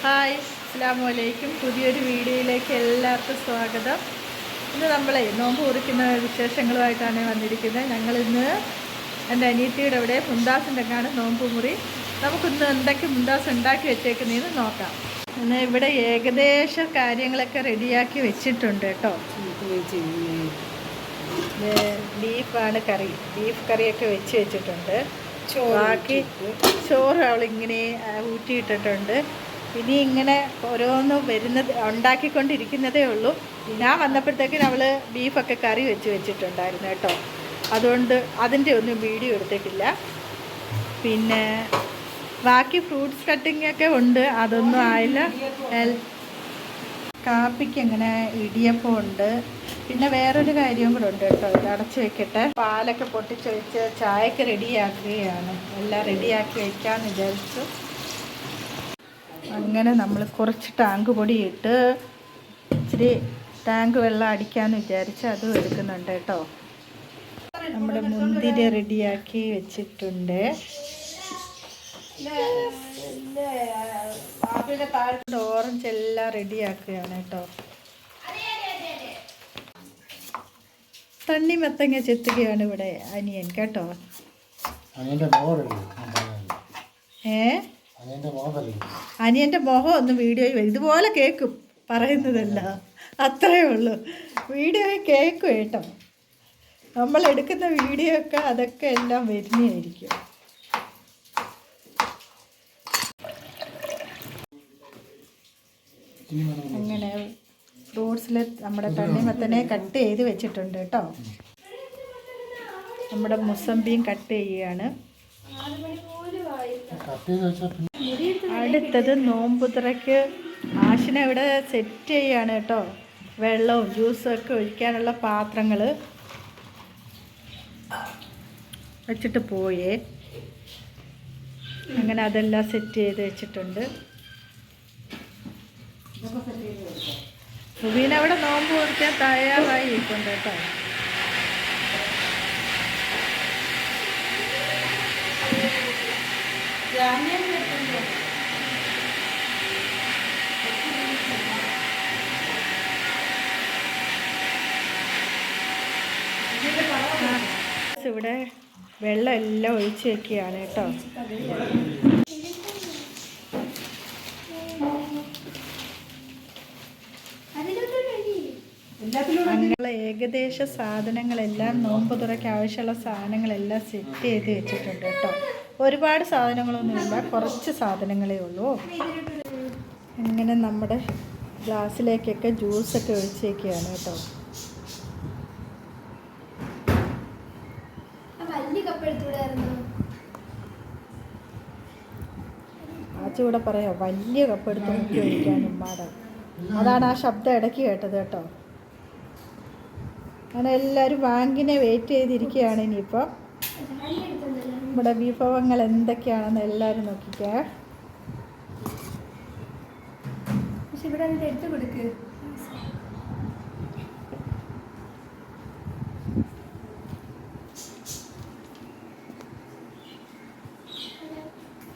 Hi, അസ്സലാമു അലൈക്കും. പുതിയൊരു വീഡിയോയിലേക്ക് എല്ലാവർക്കും സ്വാഗതം. ഇന്ന് നമ്മളെ നോമ്പ് കുറിക്കുന്ന വിശേഷങ്ങളുമായിട്ടാണ് വന്നിരിക്കുന്നത്. ഞങ്ങളിന്ന് എൻ്റെ അനിയത്തിയുടെ അവിടെ മുന്താസിൻ്റെ കാണാൻ നോമ്പ് മുറി. നമുക്കിന്ന് എന്തൊക്കെ മുന്താസ് ഉണ്ടാക്കി വെച്ചേക്കുന്നതെന്ന് നോക്കാം. ഇന്ന് ഇവിടെ ഏകദേശം കാര്യങ്ങളൊക്കെ റെഡിയാക്കി വെച്ചിട്ടുണ്ട് കേട്ടോ. ബീഫാണ് കറി, ബീഫ് കറിയൊക്കെ വെച്ചിട്ടുണ്ട്. ബാക്കി ചോറ് അവളിങ്ങനെ ഊറ്റിയിട്ടിട്ടുണ്ട്. ഇനി ഇങ്ങനെ ഓരോന്ന് ഉണ്ടാക്കിക്കൊണ്ടിരിക്കുന്നതേ ഉള്ളൂ. ഞാൻ വന്നപ്പോഴത്തേക്കിന് അവൾ ബീഫൊക്കെ കറി വെച്ചിട്ടുണ്ടായിരുന്നു കേട്ടോ. അതുകൊണ്ട് അതിൻ്റെ ഒന്നും വീഡിയോ എടുത്തിട്ടില്ല. പിന്നെ ബാക്കി ഫ്രൂട്ട്സ് കട്ടിങ്ങൊക്കെ ഉണ്ട്, അതൊന്നും ആയില്ല. കാപ്പിക്ക് ഇങ്ങനെ ഇടിയപ്പം ഉണ്ട്. പിന്നെ വേറൊരു കാര്യവും കൂടെ ഉണ്ട് കേട്ടോ. ഇത് അടച്ച് വെക്കട്ടെ. പാലൊക്കെ പൊട്ടിച്ച് വെച്ച് ചായക്ക് റെഡിയാക്കുകയാണ്. എല്ലാം റെഡിയാക്കി വയ്ക്കാമെന്ന് വിചാരിച്ചു. അങ്ങനെ നമ്മൾ കുറച്ച് ടാങ്ക് പൊടി ഇട്ട് ഇച്ചിരി ടാങ്ക് വെള്ളം അടിക്കാമെന്ന് വിചാരിച്ച് അതും എടുക്കുന്നുണ്ട് കേട്ടോ. നമ്മുടെ മുന്തിരി റെഡിയാക്കി വെച്ചിട്ടുണ്ട്. ഓറഞ്ച് എല്ലാം റെഡിയാക്കുകയാണ് കേട്ടോ. തണ്ണിമത്തങ്ങ ചെത്തുകയാണ് ഇവിടെ അനിയൻ കേട്ടോ. അനിയൻ്റെ മുഖം ഒന്ന് വീഡിയോയിൽ വരും. ഇതുപോലെ കേൾക്കും, പറയുന്നതല്ല, അത്രയേ ഉള്ളൂ. വീഡിയോയിൽ കേൾക്കും കേട്ടോ. നമ്മൾ എടുക്കുന്ന വീഡിയോ ഒക്കെ അതൊക്കെ എല്ലാം വരുന്നതായിരിക്കും. അങ്ങനെ ഫ്രൂട്ട്സിൽ നമ്മുടെ തണ്ണിമത്തനെ കട്ട് ചെയ്ത് വെച്ചിട്ടുണ്ട് കേട്ടോ. നമ്മുടെ മുസമ്പിയും കട്ട് ചെയ്യുകയാണ്. അടുത്തത് നോമ്പുതുറയ്ക്ക് ആശിനെ ഇവിടെ സെറ്റ് ചെയ്യാണ് കേട്ടോ. വെള്ളവും ജ്യൂസും ഒക്കെ ഒഴിക്കാനുള്ള പാത്രങ്ങൾ വെച്ചിട്ട് പോയേ. അങ്ങനെ അതെല്ലാം സെറ്റ് ചെയ്ത് വെച്ചിട്ടുണ്ട്. സുബീന അവിടെ നോമ്പ് കുറിക്കാൻ തയ്യാറായി ഇരിപ്പുണ്ട് കേട്ടോ. ഇവിടെ വെള്ളം എല്ലാം ഒഴിച്ച് വെക്കുകയാണ് കേട്ടോ. അങ്ങനെയുള്ള ഏകദേശ സാധനങ്ങളെല്ലാം നോമ്പ് തുറയ്ക്ക് ആവശ്യമുള്ള സാധനങ്ങളെല്ലാം സെറ്റ് ചെയ്ത് വെച്ചിട്ടുണ്ട് കേട്ടോ. ഒരുപാട് സാധനങ്ങളൊന്നുമില്ല, കുറച്ച് സാധനങ്ങളേ ഉള്ളൂ. അങ്ങനെ നമ്മുടെ ഗ്ലാസ്സിലേക്കൊക്കെ ജ്യൂസൊക്കെ ഒഴിച്ചേക്കുകയാണ് കേട്ടോ. ആച്ചൂടെ പറയാം, വലിയ കപ്പെടുത്ത് മുക്കി ഒഴിക്കാനും ഉമ്മാടെ. അതാണ് ആ ശബ്ദം ഇടയ്ക്ക് കേട്ടത് കേട്ടോ. അങ്ങനെ എല്ലാവരും വാങ്ങിനെ വെയിറ്റ് ചെയ്തിരിക്കുകയാണ്. ഇനിയിപ്പോൾ നമ്മുടെ വിഭവങ്ങൾ എന്തൊക്കെയാണെന്ന് എല്ലാവരും നോക്കിക്കേ. പക്ഷെ ഇവിടെ എടുത്ത് കൊടുക്ക്.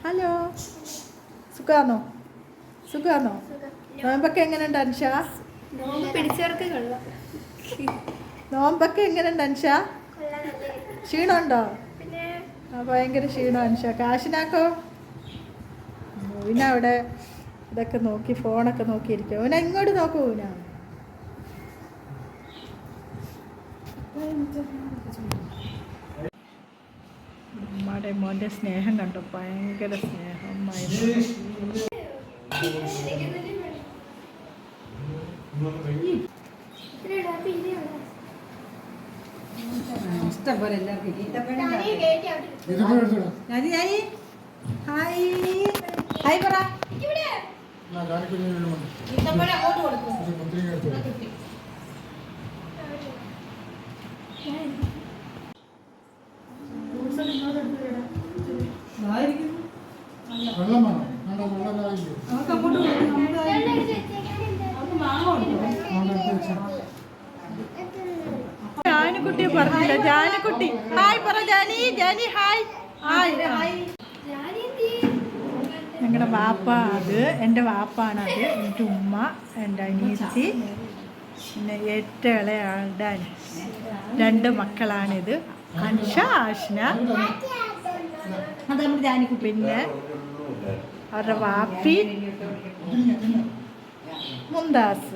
ഹലോ, സുഖാണോ? സുഖാണോ? നോമ്പൊക്കെ എങ്ങനെയുണ്ട് അൻഷ? നോമ്പൊക്കെ എങ്ങനെയുണ്ട് അൻഷ? ക്ഷീണമുണ്ടോ? ഭയങ്കര ക്ഷീണം അൻഷ. കാശിനാക്കോ? പിന്നെ അവിടെ ഇതൊക്കെ നോക്കി ഫോണൊക്കെ നോക്കിയിരിക്കും. ഓന ഇങ്ങോട്ട് നോക്കൂ. ഉമ്മയുടെ മോൻ്റെ സ്നേഹം കണ്ടു, ഭയങ്കര സ്നേഹം. ഇഷ്ടം പോലെ എല്ലാവർക്കും ഹായ് ഹായ് പറ. ജാനുക്കുട്ടിയെ പറഞ്ഞില്ല. ജാനുക്കുട്ടി ഹായ് പറ. Jani, Jani hi. Hi hi. ഞങ്ങളുടെ വാപ്പ അത്, എൻ്റെ വാപ്പാണത്, എൻ്റെ ഉമ്മ, എൻ്റെ അനിയത്തി, പിന്നെ ഏറ്റവും ഇളയാളുടെ 2 മക്കളാണിത്, അൻഷ, ആഷ്ന, പിന്നെ അവരുടെ വാപ്പി മുംതാസ്.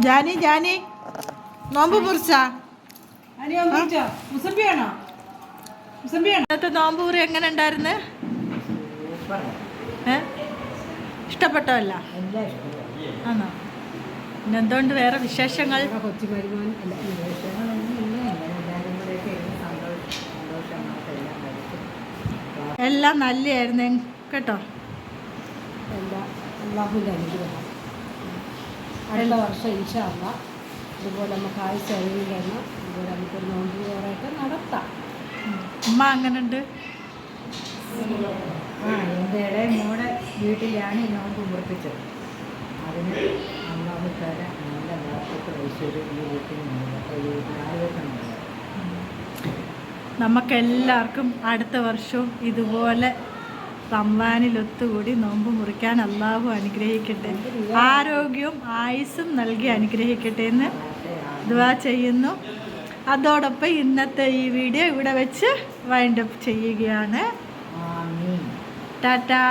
ജാനി ജാനി നോമ്പ് മുറിച്ചാ? ഇന്നത്തെ നോമ്പ് മുറി എങ്ങനെ ഉണ്ടായിരുന്നു? ഇഷ്ടപ്പെട്ടല്ല? ആണോ? പിന്നെ എന്തുകൊണ്ട് വേറെ വിശേഷങ്ങൾ? എല്ലാം നല്ലതായിരുന്നു കേട്ടോ. അടുത്ത വർഷം ഇൻഷാ അല്ലാഹ് ഇതുപോലെ നമുക്ക് ആഴ്ച കഴിഞ്ഞ് ഇതുപോലെ നമുക്കൊരു നോമ്പ് ചോറൊക്കെ നടത്താം. ഉമ്മ അങ്ങനെയുണ്ട്. എൻ്റെ ഇളയ മോടെ വീട്ടിലാണ് ഈ നോമ്പ് മുറിപ്പിച്ചത്. അതിന് അള്ളാഹു തആല നല്ല ബർക്കത്ത് ഐശ്വര്യം ഈ വീട്ടിൽ നമുക്കെല്ലാവർക്കും അടുത്ത വർഷവും ഇതുപോലെ റംസാനിൽ ഒത്തുകൂടി നോമ്പ് മുറിക്കാൻ അള്ളാഹു അനുഗ്രഹിക്കട്ടെ, ആരോഗ്യവും ആയുസ്സും നൽകി അനുഗ്രഹിക്കട്ടെ എന്ന് ദുആ ചെയ്യുന്നു. അതോടൊപ്പം ഇന്നത്തെ ഈ വീഡിയോ ഇവിടെ വെച്ച് വൈൻഡപ്പ് ചെയ്യുകയാണ്. ടാറ്റാ.